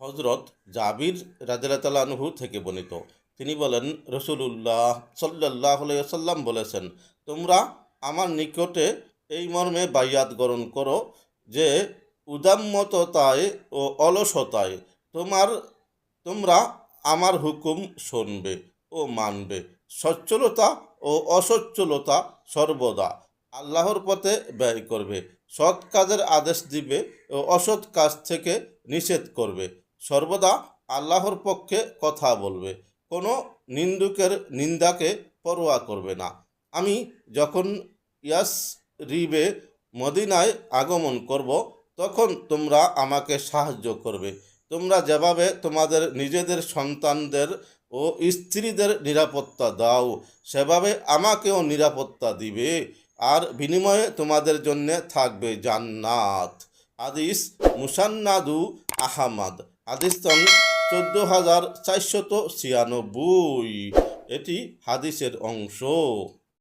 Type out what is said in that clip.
হজরত জাবির রাদিয়াল্লাহু তাআলা আনহু থেকে বর্ণিত, তিনি বলেন, রাসূলুল্লাহ সাল্লাল্লাহু আলাইহি ওয়াসাল্লাম বলেছেন, তোমরা আমার নিকটে এই মর্মে বাইয়াত গ্রহণ করো যে উদাম্মততায় ও অলসতায় তোমার তোমরা আমার হুকুম শুনবে ও মানবে, সচ্ছলতা ও অসচ্ছলতা সর্বদা আল্লাহর পথে ব্যয় করবে, সৎ কাজের আদেশ দিবে ও অসৎ কাজ থেকে নিষেধ করবে, সর্বদা আল্লাহর পক্ষে কথা বলবে, কোনো নিন্দুকের নিন্দাকে পরোয়া করবে না। আমি যখন ইয়াসরিবে মদিনায় আগমন করব, তখন তোমরা আমাকে সাহায্য করবে। তোমরা যেভাবে তোমাদের নিজেদের সন্তানদের ও স্ত্রীদের নিরাপত্তা দাও, সেভাবে আমাকেও নিরাপত্তা দিবে, আর বিনিময়ে তোমাদের জন্য থাকবে জান্নাত। হাদিস মুসান্নাদু আহমদ, হাদিস সং 14,496। এটি হাদিসের অংশ।